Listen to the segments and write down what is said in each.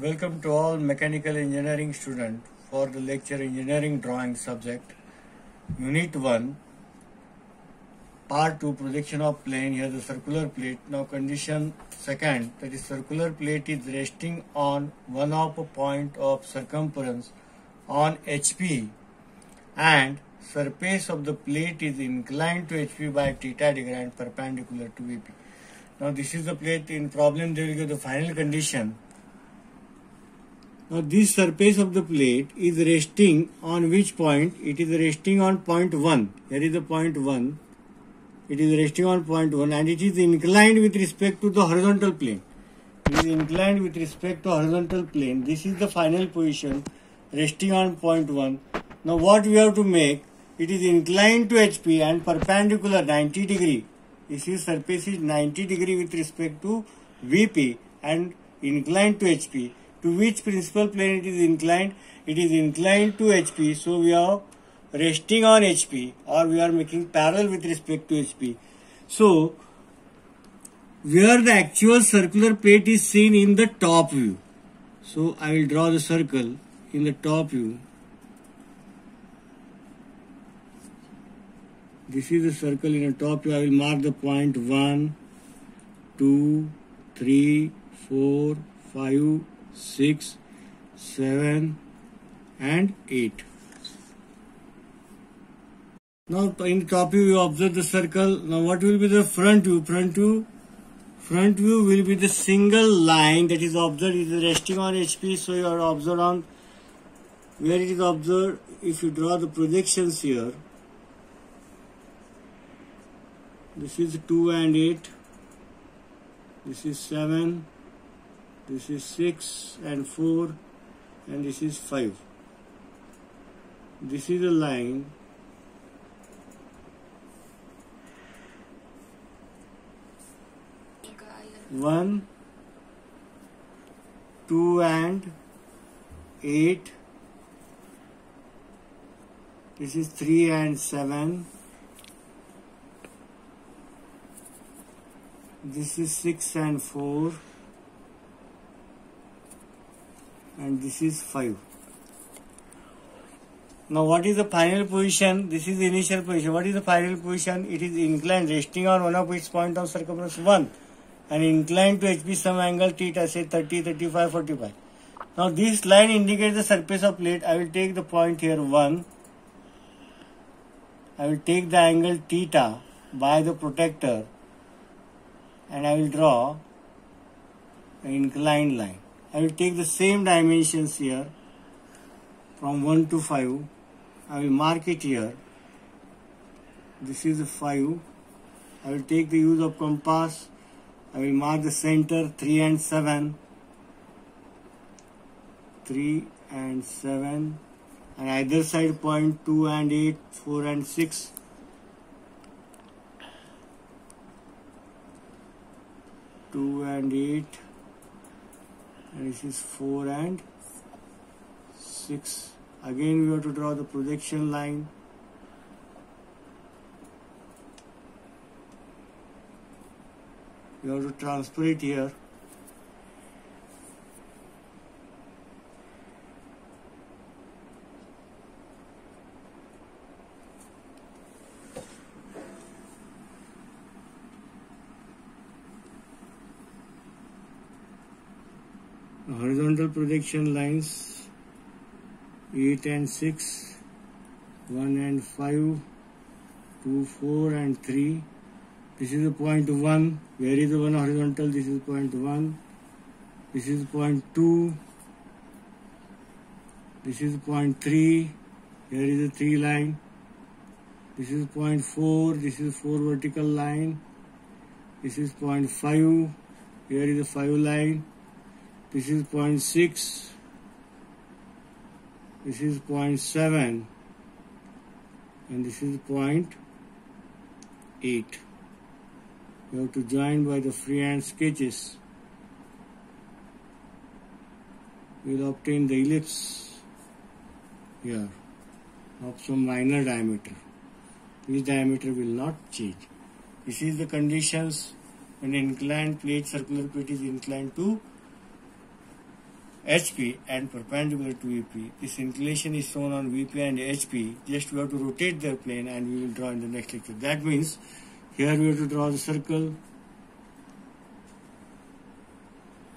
Welcome to all mechanical engineering students for the lecture engineering drawing subject unit 1 part 2 projection of plane. Here the circular plate. Now condition second, that is circular plate is resting on one of a point of circumference on HP and surface of the plate is inclined to HP by theta degree and perpendicular to VP. Now this is the plate. In problem they will give the final condition. Now this surface of the plate is resting on which point? It is resting on point 1. Here is the point 1. It is resting on point 1 and it is inclined with respect to the horizontal plane. It is inclined with respect to horizontal plane. This is the final position, resting on point 1. Now what we have to make? It is inclined to HP and perpendicular 90 degree. This is surface is 90 degree with respect to VP and inclined to HP. To which principal plane it is inclined? It is inclined to HP. So we are resting on HP or we are making parallel with respect to HP. So where the actual circular plate is seen in the top view. So I will draw the circle in the top view. This is the circle in the top view. I will mark the point 1, 2, 3, 4, 5, 6, 7 and 8. Now in the top view you observe the circle. Now what will be the front view? Front view will be the single line that is observed is resting on HP. So you are observed on where it is observed. If you draw the projections here, this is 2 and 8, this is 7, this is 6 and 4 and this is 5. This is a line one, 2 and 8. This is 3 and 7. This is 6 and 4. And this is 5. Now what is the final position? This is the initial position. What is the final position? It is inclined, resting on one of its point of circumference 1 and inclined to HP some angle theta, say 30, 35, 45. Now this line indicates the surface of plate. I will take the point here 1. I will take the angle theta by the protector and I will draw an inclined line. I will take the same dimensions here from 1 to 5. I will mark it here. This is 5. I will take the use of compass. I will mark the center 3 and 7. 3 and 7. And either side point 2 and 8, 4 and 6. 2 and 8. And this is 4 and 6. Again we have to draw the projection line. We have to transfer it here. Horizontal projection lines 8 and 6, 1 and 5, 2, 4 and 3. This is the point 1. Where is the one horizontal? This is point 1. This is point 2. This is point 3. Here is the 3 line. This is point 4. This is 4 vertical line. This is point 5. Here is the 5 line. This is point 6. This is point 7. And this is point 8. You have to join by the freehand sketches. We will obtain the ellipse here of some minor diameter. This diameter will not change. This is the conditions when inclined plate, circular plate is inclined to HP and perpendicular to VP. This inclination is shown on VP and HP. Just we have to rotate their plane and we will draw in the next lecture. That means here we have to draw the circle.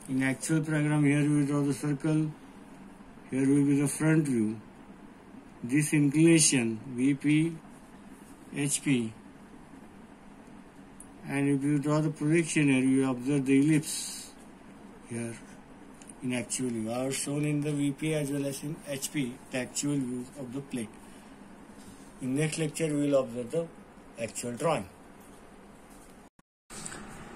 In actual program, here we will draw the circle. Here will be the front view. This inclination VP, HP, and if you draw the projection here, you observe the ellipse here. In actual view, I have shown in the VP as well as in HP the actual views of the plate. In next lecture, we will observe the actual drawing.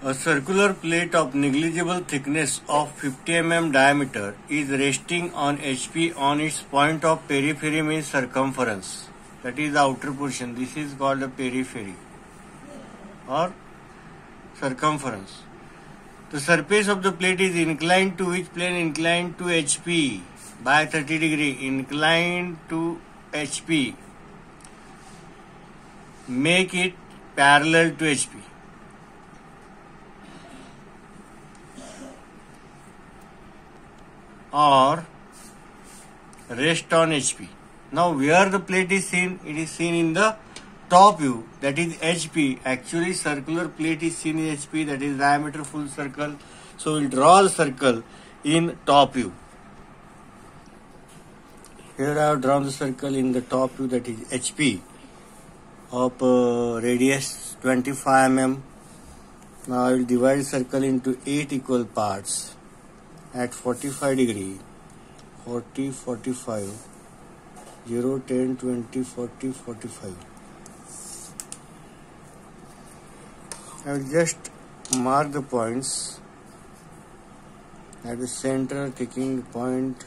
A circular plate of negligible thickness of 50 mm diameter is resting on HP on its point of periphery means circumference. That is the outer portion. This is called the periphery or circumference. The surface of the plate is inclined to which plane? Inclined to HP by 30 degree. Inclined to HP. Make it parallel to HP. Or rest on HP. Now where the plate is seen? It is seen in the top view, that is HP. Actually circular plate is seen in HP, that is diameter full circle. So we will draw the circle in top view. Here I have drawn the circle in the top view, that is HP of radius 25 mm. Now I will divide the circle into 8 equal parts at 45 degree, 40, 45, 0, 10, 20, 40, 45. I will just mark the points at the center, taking the point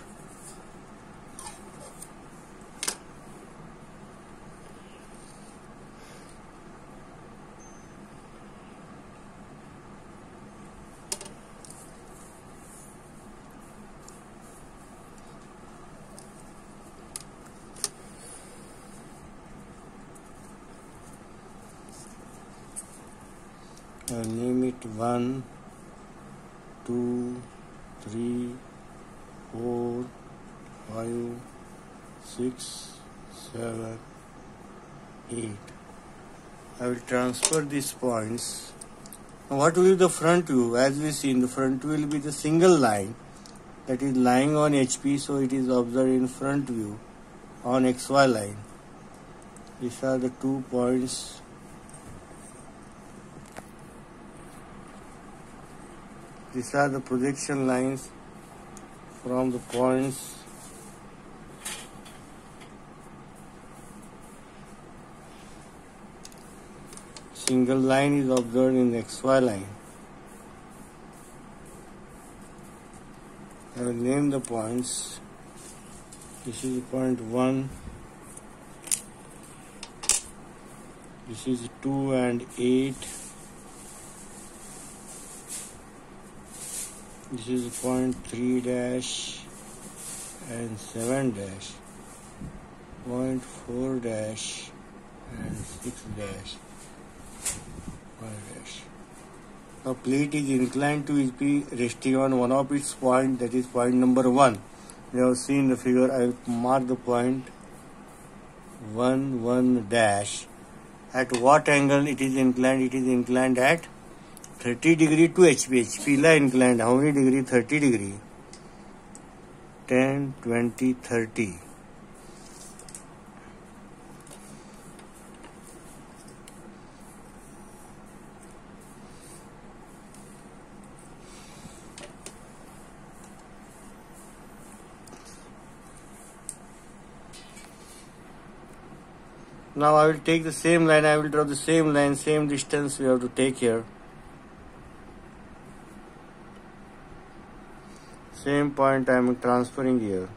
name it 1, 2, 3, 4, 5, 6, 7, 8. I will transfer these points. Now what will be the front view? As we see, in the front view will be the single line that is lying on HP, so it is observed in front view on XY line. These are the 2 points. These are the projection lines from the points single line is observed in the XY line. I will name the points. This is point 1. This is 2 and 8. This is point 3 dash and 7 dash, point 4 dash and 6 dash, 5 dash. Now plate is inclined to HP, resting on one of its point, that is point number 1. You have seen the figure. I will mark the point 1, 1 dash. At what angle it is inclined? It is inclined at 30 degree to HP. HP la inclined. How many degree? 30 degree. 10, 20, 30. Now I will take the same line. I will draw the same line, same distance we have to take here. Same point I am transferring here.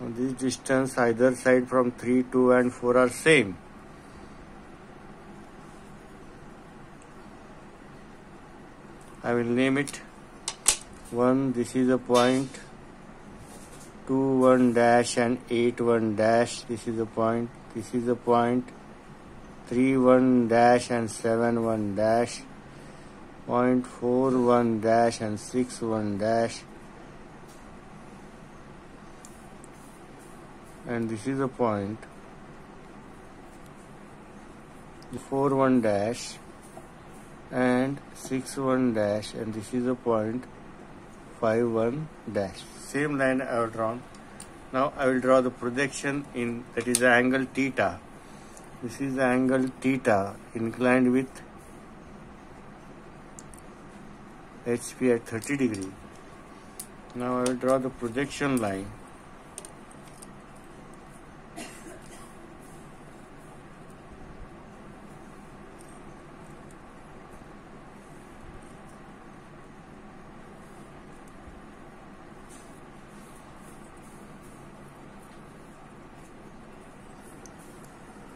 Now this distance either side from 3, 2 and 4 are same. I will name it 1. This is a point. 2, 1 dash and 8, 1 dash. This is a point. This is a point. 3, 1 dash and 7, 1 dash. 0.41 dash and 61 dash, and this is the point 41 dash and 61 dash, and this is the point 51 dash. Same line I have drawn. Now I will draw the projection in, that is the angle theta. This is the angle theta inclined with HP at 30 degree. Now I will draw the projection line.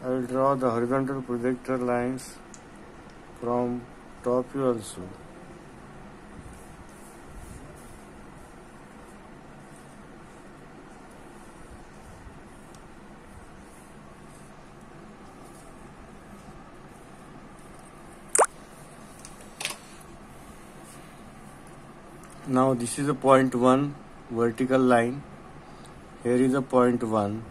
I will draw the horizontal projector lines from top view also. Now this is a point 1 vertical line. Here is a point 1.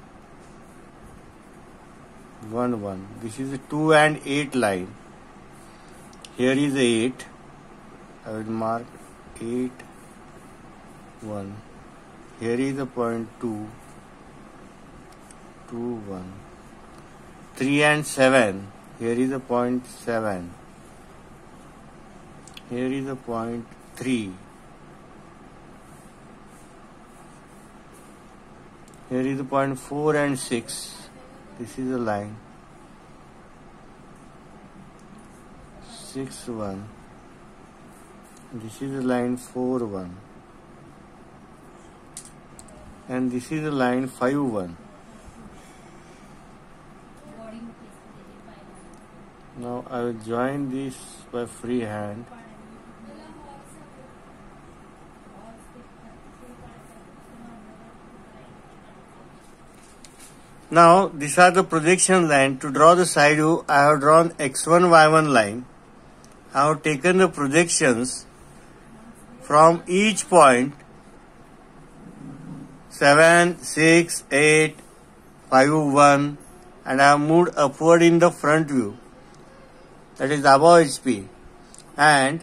1 1. This is a 2 and 8 line. Here is 8. I will mark 8 1. Here is a point 2 2 1. 3 and 7. Here is a point 7. Here is a point 3. Here is a point 4 and 6. This is a line 6 1. This is a line 4 1, and this is a line 5 1. Now I will join this by free hand. Now, these are the projection line. To draw the side view, I have drawn x1, y1 line. I have taken the projections from each point 7, 6, 8, 5, 1, and I have moved upward in the front view, that is above HP. And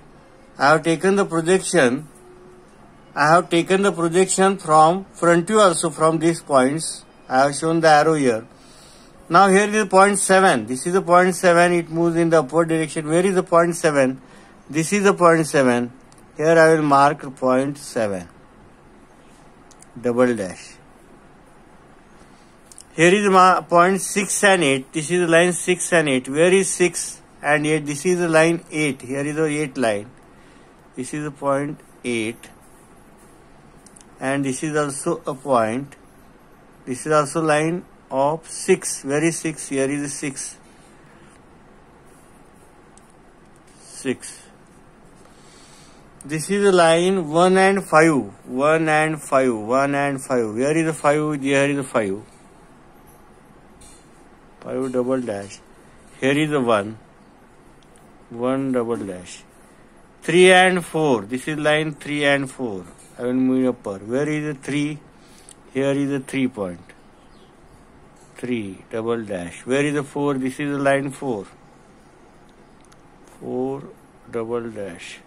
I have taken the projection. I have taken the projection from front view also, from these points. I have shown the arrow here. Now here is point 7. This is the point 7. It moves in the upward direction. Where is the point 7? This is the point 7. Here I will mark point 7. Double dash. Here is point 6 and 8. This is the line 6 and 8. Where is 6 and 8? This is the line 8. Here is the 8 line. This is the point 8. And this is also a point. This is also line of 6. Where is 6? Here is 6. 6. This is a line 1 and 5. 1 and 5. 1 and 5. Where is the 5? Here is the 5. 5 double dash. Here is the 1. 1 double dash. 3 and 4. This is line 3 and 4. I will move upper. Where is the 3? Here is a 3 point. 3 double dash. Where is the 4? This is the line 4. 4 double dash.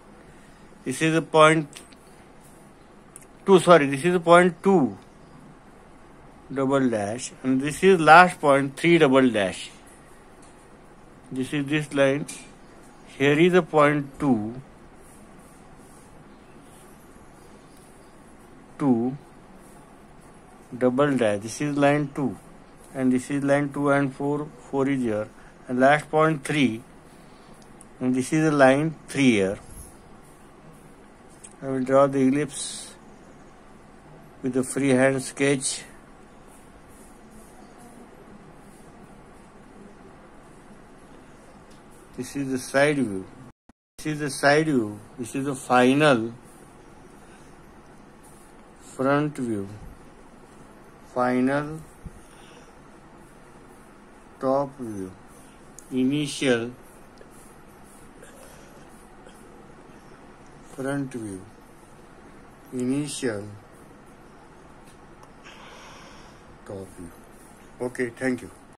This is the point 2. Sorry, this is the point 2 double dash. And this is last point 3 double dash. This is this line. Here is the point 2. 2 double dash. This is line 2, and this is line 2 and 4. 4 is here, and last point 3, and this is a line 3 here. I will draw the ellipse with a freehand sketch. This is the side view. This is the side view. This is the final front view. Final top view. Initial front view, initial, top view. Okay, thank you.